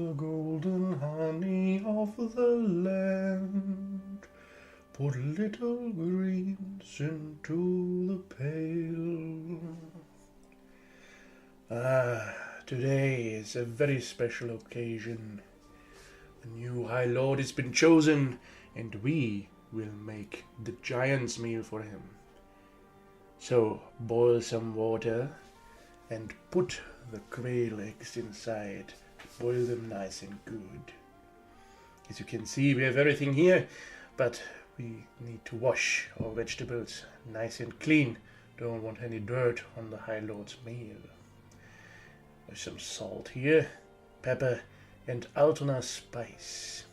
the golden honey of the land. Put little greens into the pail. Today is a very special occasion. The new High Lord has been chosen, and we will make the giant's meal for him. So boil some water and put the quail eggs inside. Boil them nice and good. As you can see, we have everything here, but we need to wash our vegetables nice and clean. Don't want any dirt on the High Lord's meal. There's some salt here, pepper, and Altona spice.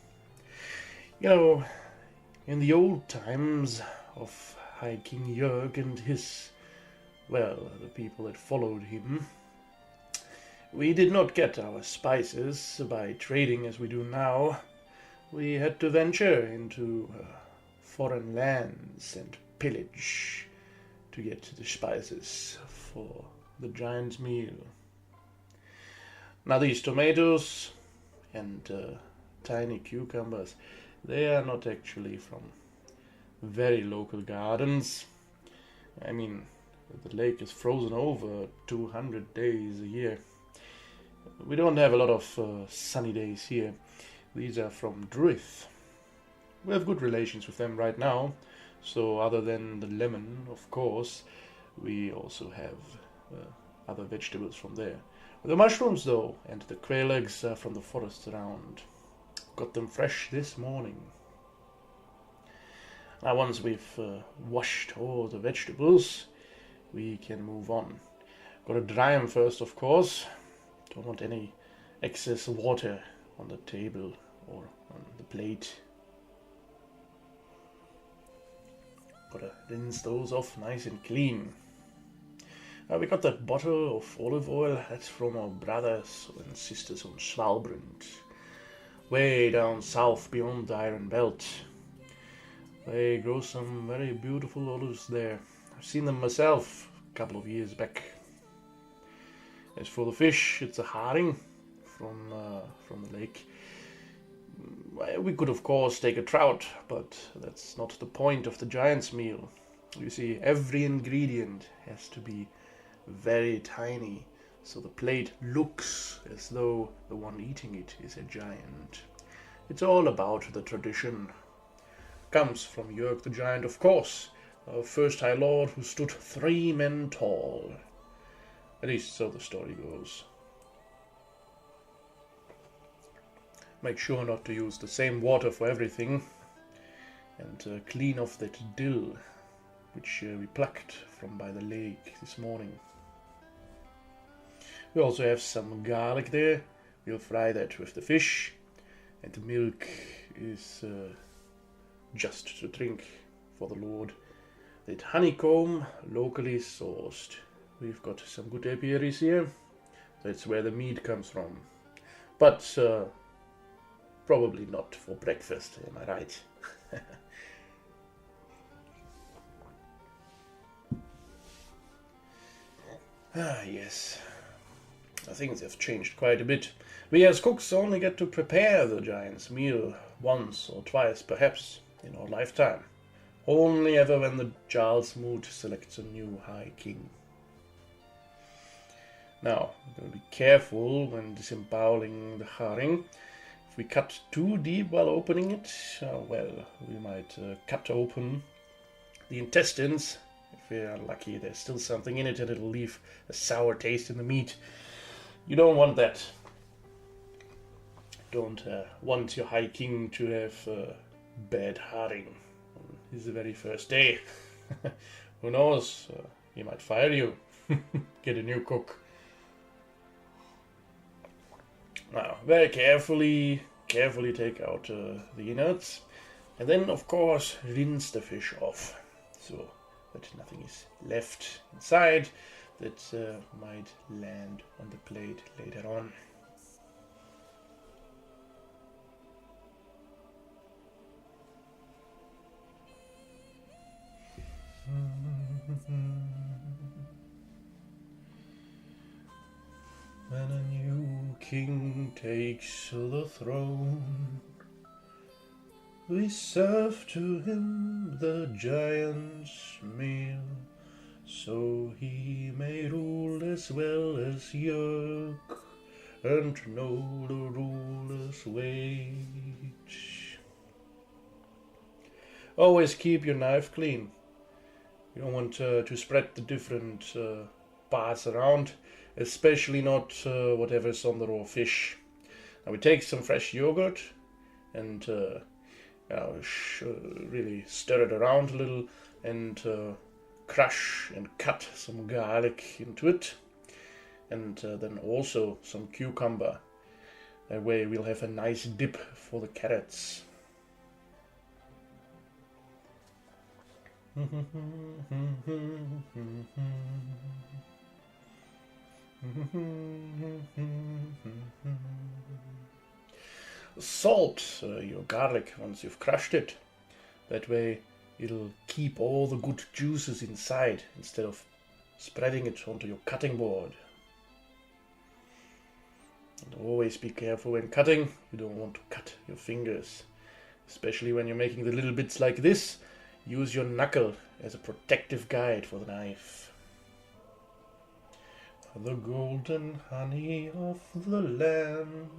You know, in the old times of High King Jörg and the people that followed him, we did not get our spices by trading as we do now. We had to venture into foreign lands and pillage to get the spices for the giant's meal. Now these tomatoes and tiny cucumbers, they are not actually from very local gardens. I mean, the lake is frozen over 200 days a year. We don't have a lot of sunny days here. These are from Druith. We have good relations with them right now, so other than the lemon, of course, we also have other vegetables from there. The mushrooms, though, and the quail eggs are from the forest around. Got them fresh this morning. Now, once we've washed all the vegetables, we can move on. Got to dry them first, of course. Don't want any excess water on the table or on the plate. Got to rinse those off nice and clean. We got that bottle of olive oil. That's from our brothers and sisters on Svalbard, way down south beyond the Iron Belt. They grow some very beautiful olives there. I've seen them myself a couple of years back. As for the fish, it's a herring from the lake. We could of course take a trout, but that's not the point of the giant's meal. You see, every ingredient has to be very tiny, so the plate looks as though the one eating it is a giant. It's all about the tradition. Comes from Jörg the Giant, of course, our first High Lord who stood 3 men tall. At least so the story goes. Make sure not to use the same water for everything, and clean off that dill which we plucked from by the lake this morning. We also have some garlic there. We'll fry that with the fish, and the milk is just to drink for the Lord. That honeycomb, locally sourced. We've got some good apiaries here. That's where the meat comes from. But probably not for breakfast, am I right? Yes. Things have changed quite a bit. We as cooks only get to prepare the giant's meal once or twice, perhaps, in our lifetime. Only ever when the Jarl's mood selects a new High King. Now, we're going to be careful when disemboweling the herring. If we cut too deep while opening it, we might cut open the intestines. If we are lucky, there's still something in it and it'll leave a sour taste in the meat. You don't want that. Don't want your High King to have bad herring on his very first day. Who knows? He might fire you. Get a new cook. Now, very carefully take out the innards, and then, of course, rinse the fish off, so that nothing is left inside that might land on the plate later on. When a new king takes the throne, we serve to him the giant's meal, so he may rule as well as yoke, and know the ruler's wage. Always keep your knife clean. You don't want to spread the different parts around, especially not whatever's on the raw fish. Now we take some fresh yogurt and really stir it around a little, and crush and cut some garlic into it, and then also some cucumber. That way we'll have a nice dip for the carrots. Salt your garlic once you've crushed it. That way it'll keep all the good juices inside instead of spreading it onto your cutting board. And always be careful when cutting. You don't want to cut your fingers, especially when you're making the little bits like this. Use your knuckle as a protective guide for the knife. The golden honey of the land,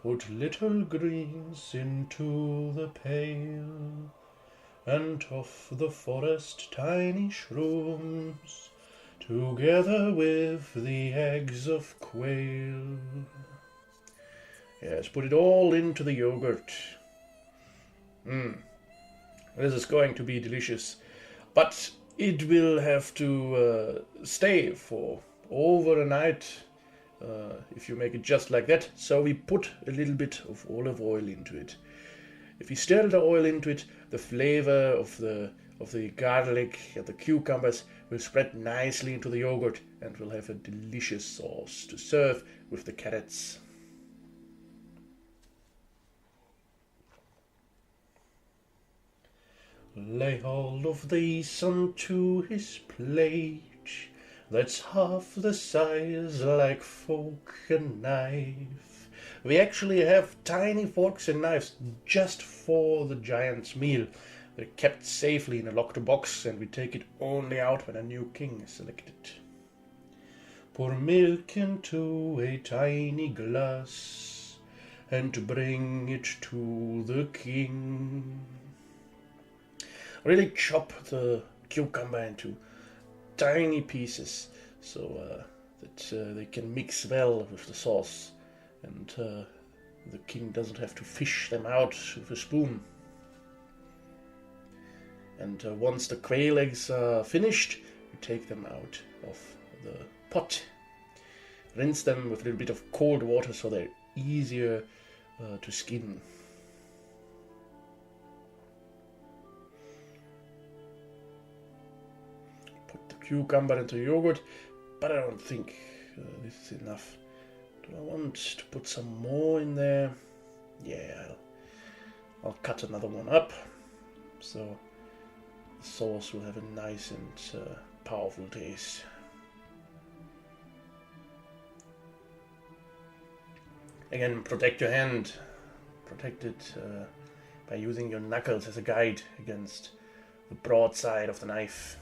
put little greens into the pail, and of the forest tiny shrooms, together with the eggs of quail. Yes, put it all into the yogurt. This is going to be delicious, but it will have to stay for over a night if you make it just like that. So we put a little bit of olive oil into it. If you stir the oil into it, the flavor of the garlic and the cucumbers will spread nicely into the yogurt, and we'll have a delicious sauce to serve with the carrots. Lay all of these onto his plate, that's half the size like fork and knife. We actually have tiny forks and knives just for the giant's meal. They're kept safely in a locked box, and we take it only out when a new king is selected. Pour milk into a tiny glass and bring it to the king. Really chop the cucumber into tiny pieces so that they can mix well with the sauce, and the king doesn't have to fish them out with a spoon. And once the quail eggs are finished, you take them out of the pot. Rinse them with a little bit of cold water so they're easier to skin. Put the cucumber into yogurt, but I don't think this is enough. Do I want to put some more in there? Yeah, I'll cut another one up, so the sauce will have a nice and powerful taste. Again, protect your hand. Protect it by using your knuckles as a guide against the broadside of the knife.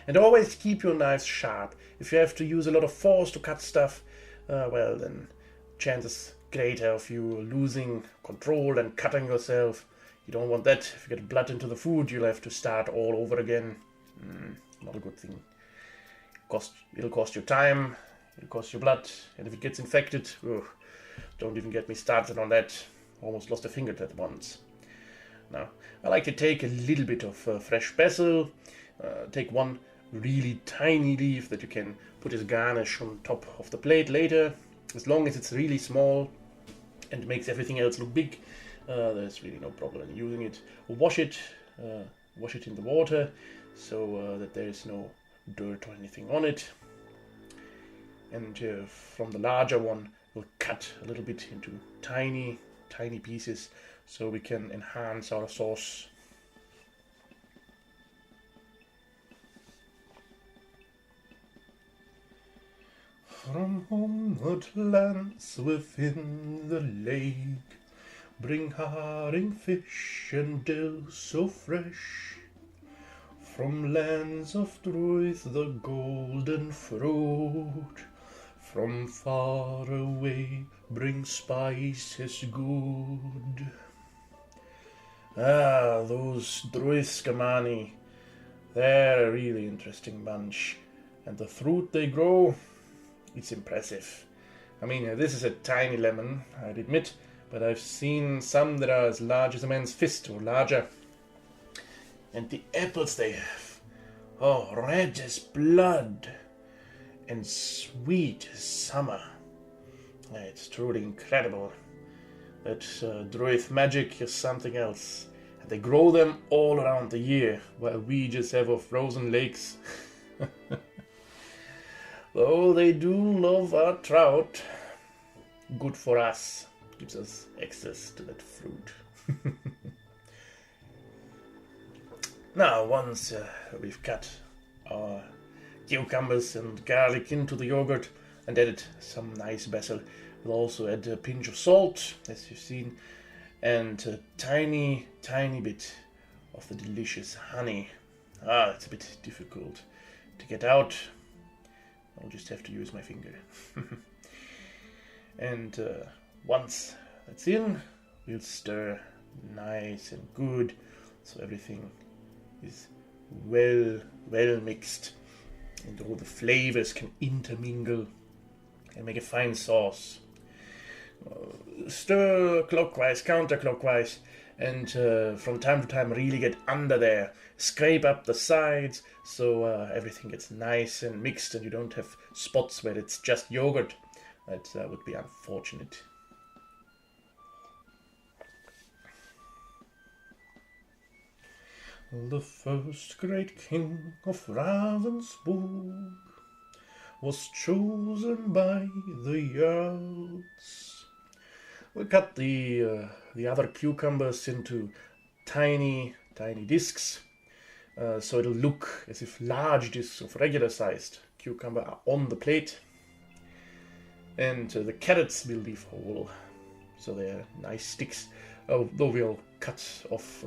And always keep your knives sharp. If you have to use a lot of force to cut stuff, well then, chances greater of you losing control and cutting yourself. You don't want that. If you get blood into the food, you'll have to start all over again. Not a good thing. It'll cost you time, it'll cost you blood, and if it gets infected, don't even get me started on that. Almost lost a finger at once. Now, I like to take a little bit of fresh basil. Take one really tiny leaf that you can put as garnish on top of the plate later. As long as it's really small and makes everything else look big, there's really no problem in using it. Wash it in the water so that there is no dirt or anything on it. And from the larger one, we'll cut a little bit into tiny pieces so we can enhance our sauce. From homeward lands within the lake, bring herring, fish, and dill so fresh. From lands of truth the golden fruit, from far away bring spices good. Ah, those Druidskamani, they're a really interesting bunch. And the fruit they grow, it's impressive. I mean, this is a tiny lemon, I'd admit, but I've seen some that are as large as a man's fist or larger. And the apples they have, oh, red as blood and sweet as summer. It's truly incredible. That druid magic is something else. And they grow them all around the year, while we just have our frozen lakes. Though they do love our trout, good for us, gives us access to that fruit. Now, once we've cut our cucumbers and garlic into the yogurt and added some nice basil, we'll also add a pinch of salt, as you've seen, and a tiny, tiny bit of the delicious honey. It's a bit difficult to get out. I'll just have to use my finger. And once that's in, we'll stir nice and good so everything is well mixed and all the flavors can intermingle and make a fine sauce. Stir clockwise, counterclockwise, and from time to time really get under there. Scrape up the sides so everything gets nice and mixed and you don't have spots where it's just yogurt. That would be unfortunate. The first great king of Ravensburg was chosen by the Jarls. We'll cut the other cucumbers into tiny discs, so it'll look as if large discs of regular-sized cucumber are on the plate. And the carrots we'll leave whole, so they're nice sticks, though we'll cut off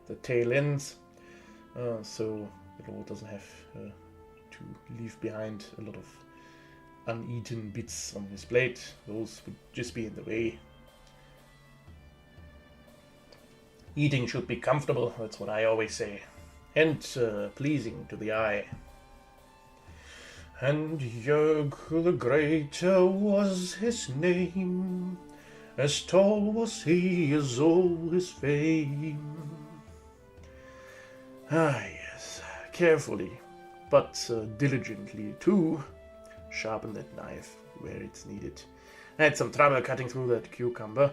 the tail ends, so it all doesn't have to leave behind a lot of uneaten bits on this plate. Those would just be in the way. Eating should be comfortable, that's what I always say, and pleasing to the eye. And Jörg the Greater was his name, as tall was he as all his fame. Yes, carefully, but diligently too, sharpen that knife where it's needed. I had some trouble cutting through that cucumber.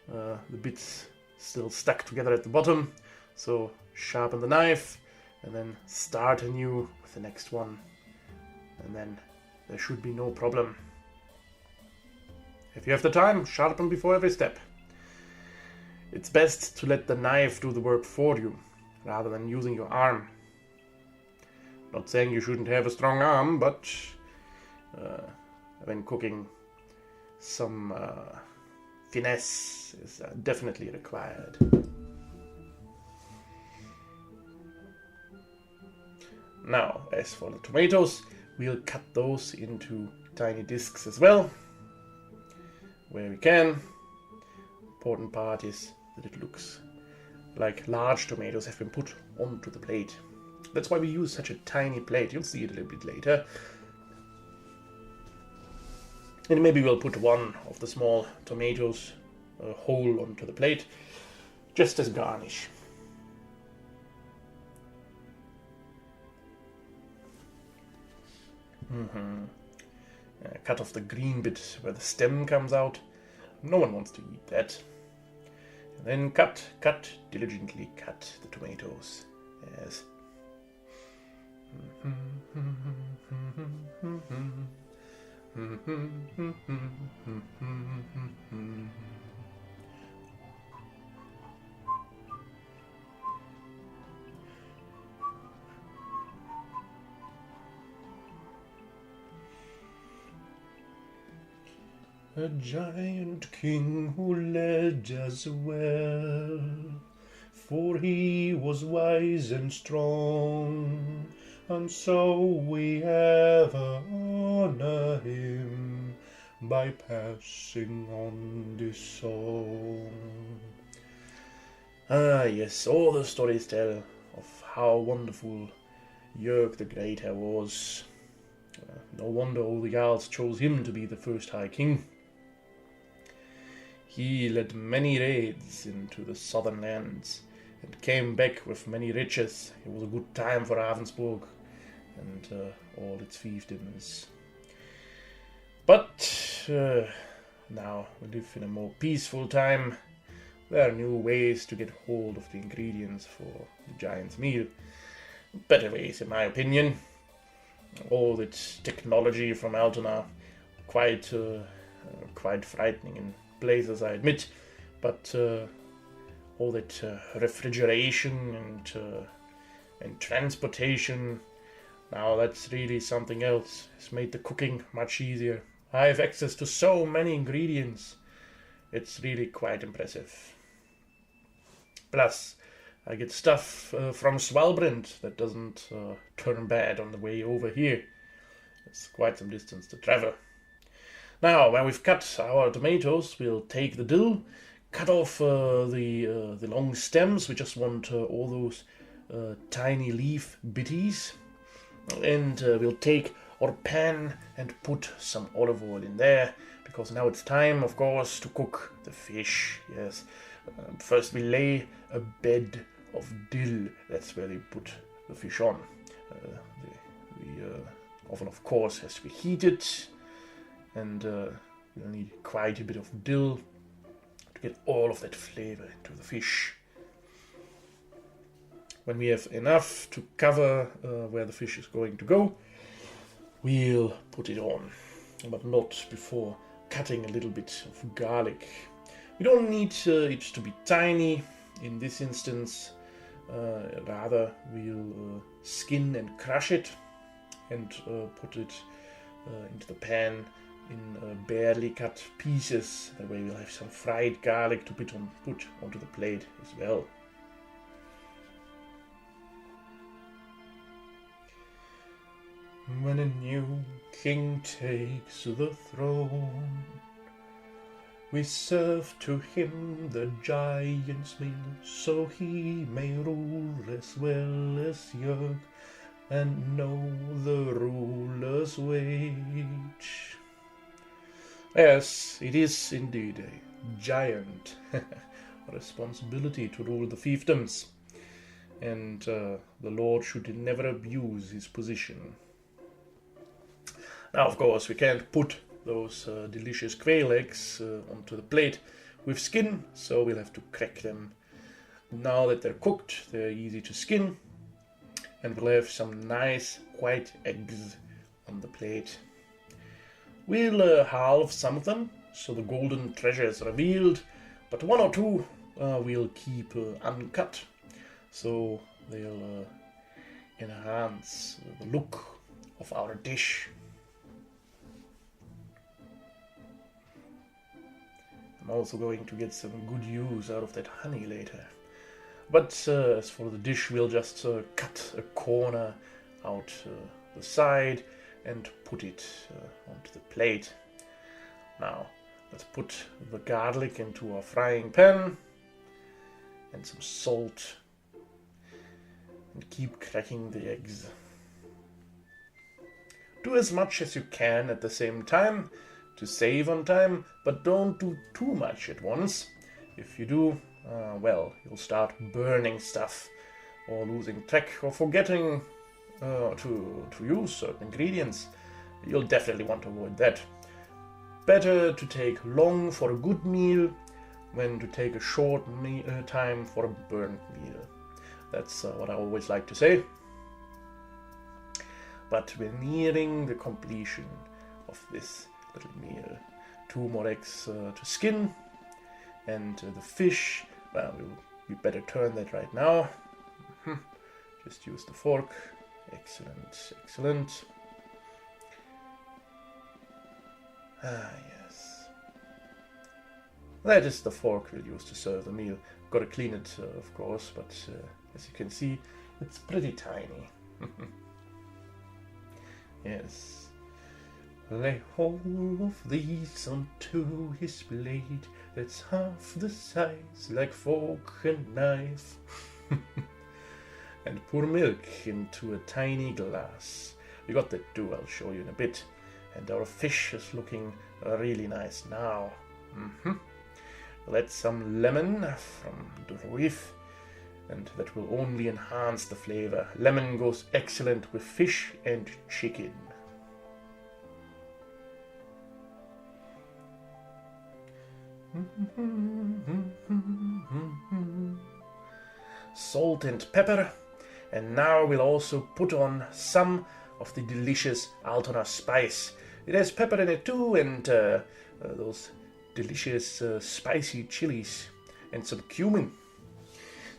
The bits still stuck together at the bottom, so sharpen the knife and then start anew with the next one. And then there should be no problem. If you have the time, sharpen before every step. It's best to let the knife do the work for you, rather than using your arm. Not saying you shouldn't have a strong arm, but when cooking, some finesse is definitely required. Now, as for the tomatoes, we'll cut those into tiny discs as well, where we can. Important part is that it looks like large tomatoes have been put onto the plate. That's why we use such a tiny plate. You'll see it a little bit later. And maybe we'll put one of the small tomatoes whole onto the plate, just as garnish. Cut off the green bit where the stem comes out. No one wants to eat that. And then diligently cut the tomatoes. Yes. A giant king who led us well, for he was wise and strong, and so we ever honor him by passing on this song. Ah, yes, all the stories tell of how wonderful Jörg the Great was. No wonder all the Jarls chose him to be the first High King. He led many raids into the southern lands and came back with many riches. It was a good time for Ravensburg and all its fiefdoms. But now we live in a more peaceful time. There are new ways to get hold of the ingredients for the giant's meal. Better ways, in my opinion. All that technology from Altona, quite frightening in places, I admit. But all that refrigeration and transportation, now that's really something else. It's made the cooking much easier. I have access to so many ingredients. It's really quite impressive. Plus, I get stuff from Svalbard that doesn't turn bad on the way over here. It's quite some distance to travel. Now, when we've cut our tomatoes, we'll take the dill, cut off the long stems. We just want all those tiny leaf bitties. And we'll take our pan and put some olive oil in there, because now it's time, of course, to cook the fish. Yes. First we lay a bed of dill. That's where they put the fish on. The oven, of course, has to be heated, and you'll need quite a bit of dill to get all of that flavor into the fish. When we have enough to cover where the fish is going to go, we'll put it on, but not before cutting a little bit of garlic. We don't need it to be tiny in this instance. Rather, we'll skin and crush it and put it into the pan in barely cut pieces. That way we'll have some fried garlic to put onto the plate as well. When a new king takes the throne, we serve to him the giant's meal, so he may rule as well as Jörg and know the ruler's wage. Yes, it is indeed a giant responsibility to rule the fiefdoms, and the Lord should never abuse his position. Now, of course, we can't put those delicious quail eggs onto the plate with skin, so we'll have to crack them. Now that they're cooked, they're easy to skin, and we'll have some nice white eggs on the plate. We'll halve some of them, so the golden treasure is revealed, but one or two we'll keep uncut, so they'll enhance the look of our dish. I'm also going to get some good use out of that honey later. But as for the dish, we'll just cut a corner out the side and put it onto the plate. Now, let's put the garlic into our frying pan and some salt, and keep cracking the eggs. Do as much as you can at the same time to save on time, but don't do too much at once. If you do, well, you'll start burning stuff or losing track or forgetting to use certain ingredients. You'll definitely want to avoid that. Better to take long for a good meal than to take a short time for a burnt meal. That's what I always like to say. But we're nearing the completion of this little meal. 2 more eggs to skin, and the fish, well, we better turn that right now. Just use the fork. Excellent, excellent. Ah, yes. That is the fork we'll use to serve the meal. Got to clean it, of course, but as you can see, it's pretty tiny. Yes. Lay hold of these onto his blade, that's half the size, like fork and knife. And pour milk into a tiny glass. You got that too, I'll show you in a bit. And our fish is looking really nice now. Let some lemon from the roof, and that will only enhance the flavor. Lemon goes excellent with fish and chicken. Salt and pepper, and now we'll also put on some of the delicious Altona spice. It has pepper in it too, and those delicious spicy chilies, and some cumin.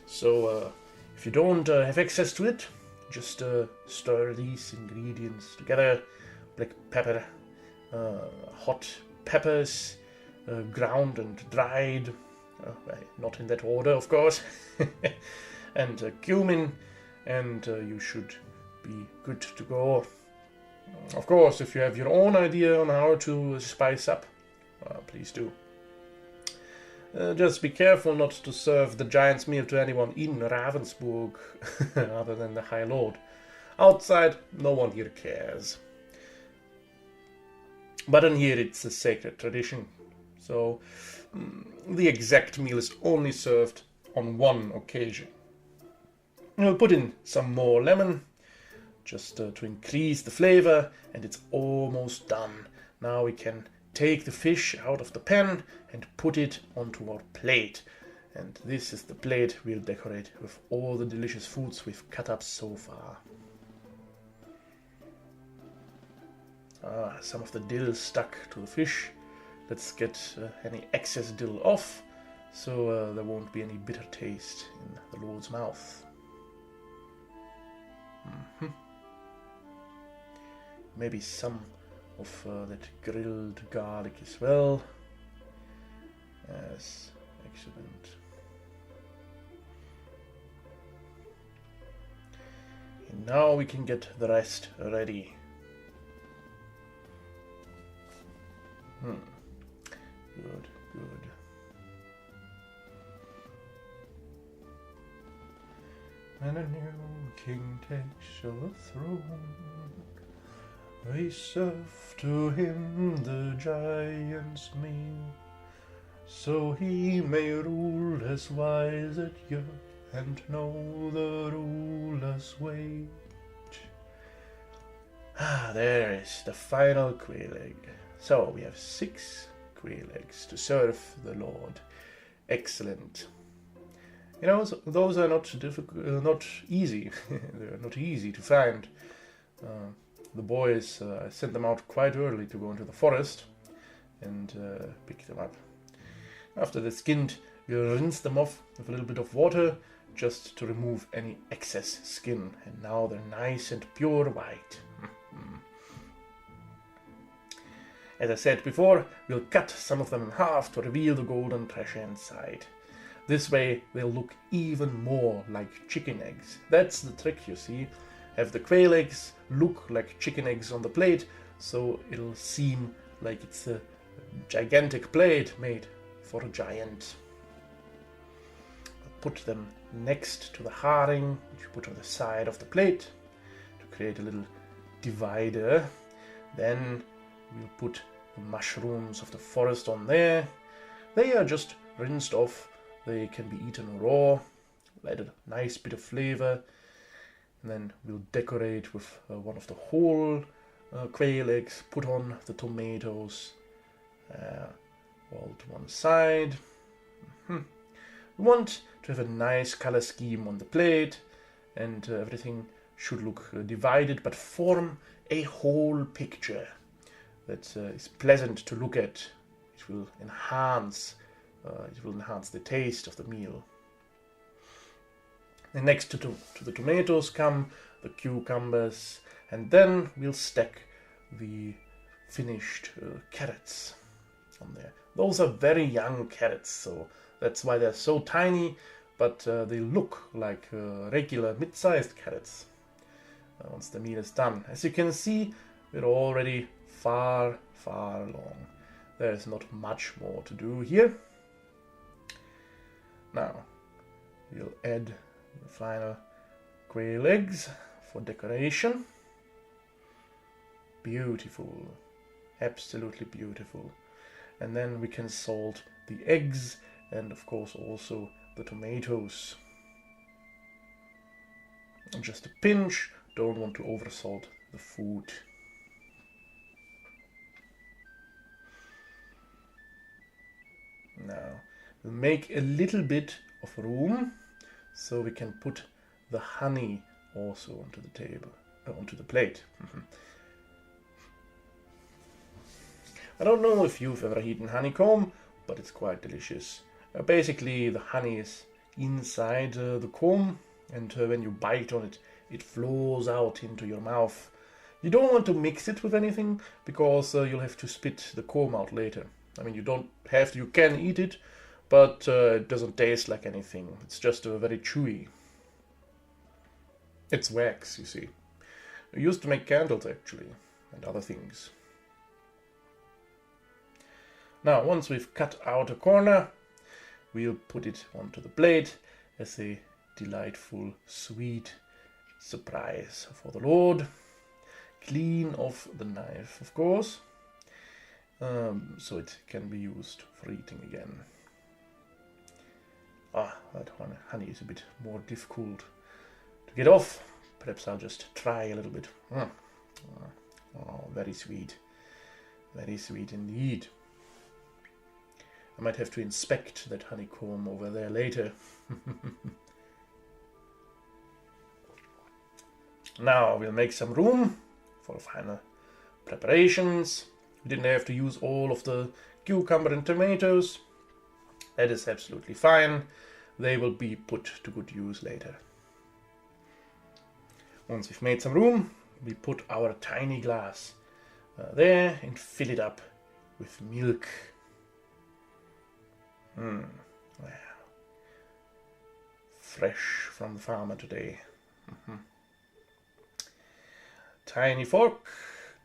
So if you don't have access to it, just stir these ingredients together. Black pepper, hot peppers, ground and dried, not in that order of course, and cumin, and you should be good to go. Of course, if you have your own idea on how to spice up, please do. Just be careful not to serve the giant's meal to anyone in Ravensburg other than the High Lord. Outside, no one here cares. But in here it's a sacred tradition. So the exact meal is only served on one occasion. We'll put in some more lemon, just to increase the flavor, and it's almost done. Now we can take the fish out of the pan and put it onto our plate. And this is the plate we'll decorate with all the delicious foods we've cut up so far. Some of the dill stuck to the fish. Let's get any excess dill off, so there won't be any bitter taste in the Lord's mouth. Maybe some of that grilled garlic as well. Yes, excellent. And now we can get the rest ready. Good, good. And a new king takes over the throne. They serve to him the giant's meal, so he may rule as wise at earth and know the ruler's way. There is the final quail egg. So we have 6 quail eggs to serve the Lord. Excellent. You know, those are not difficult, not easy. They're not easy to find. The boys, I sent them out quite early to go into the forest and pick them up. After they're skinned, we'll rinse them off with a little bit of water just to remove any excess skin. And now they're nice and pure white. As I said before, we'll cut some of them in half to reveal the golden treasure inside. This way they'll look even more like chicken eggs. That's the trick, you see. Have the quail eggs look like chicken eggs on the plate, so it'll seem like it's a gigantic plate made for a giant. Put them next to the herring, which you put on the side of the plate to create a little divider. Then we'll put the mushrooms of the forest on there. They are just rinsed off. They can be eaten raw. Add a nice bit of flavor. And then we'll decorate with one of the whole quail eggs. Put on the tomatoes all to one side. We want to have a nice color scheme on the plate, and everything should look divided but form a whole picture that is pleasant to look at. It will enhance the taste of the meal. And next to the tomatoes come the cucumbers, and then we'll stack the finished carrots. on there. Those are very young carrots, so that's why they're so tiny, but they look like regular mid-sized carrots once the meal is done. As you can see, we're already far along. There's not much more to do here. Now, we'll add the final quail eggs for decoration. Beautiful. Absolutely beautiful. And then we can salt the eggs and of course also the tomatoes. And just a pinch, don't want to oversalt the food. Now we'll make a little bit of room so we can put the honey also onto the table, onto the plate. I don't know if you've ever eaten honeycomb, but it's quite delicious. Basically, the honey is inside the comb, and when you bite on it, it flows out into your mouth. You don't want to mix it with anything, because you'll have to spit the comb out later. I mean, you don't have to, you can eat it, but it doesn't taste like anything. It's just very chewy. It's wax, you see. We used to make candles, actually, and other things. Now, once we've cut out a corner, we'll put it onto the plate as a delightful, sweet surprise for the Lord. Clean off the knife, of course, so it can be used for eating again. That one honey is a bit more difficult to get off. Perhaps I'll just try a little bit. Very sweet. Very sweet indeed. I might have to inspect that honeycomb over there later. Now we'll make some room for final preparations. We didn't have to use all of the cucumber and tomatoes. That is absolutely fine. They will be put to good use later. Once we've made some room, we put our tiny glass there and fill it up with milk. Wow. Fresh from the farmer today. Tiny fork,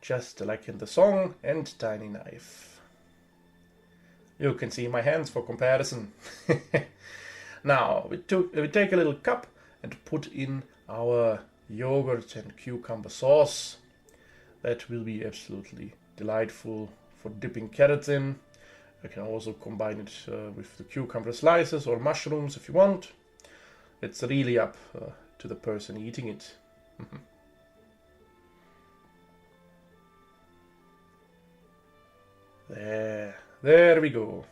just like in the song, and tiny knife. You can see my hands for comparison. Now, we take a little cup and put in our yogurt and cucumber sauce. That will be absolutely delightful for dipping carrots in. I can also combine it with the cucumber slices or mushrooms if you want. It's really up to the person eating it. There we go.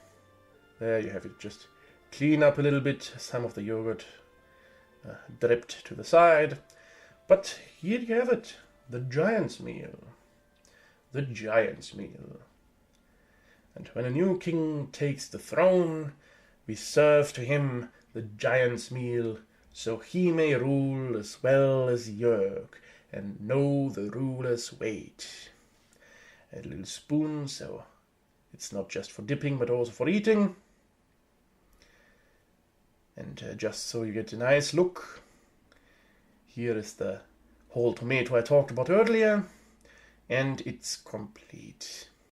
There you have it. Just clean up a little bit. Some of the yogurt dripped to the side. But here you have it. The giant's meal. The giant's meal. And when a new king takes the throne, we serve to him the giant's meal, so he may rule as well as Jörg, and know the ruler's weight. A little spoon, so it's not just for dipping, but also for eating. And just so you get a nice look, here is the whole tomato I talked about earlier, and it's complete.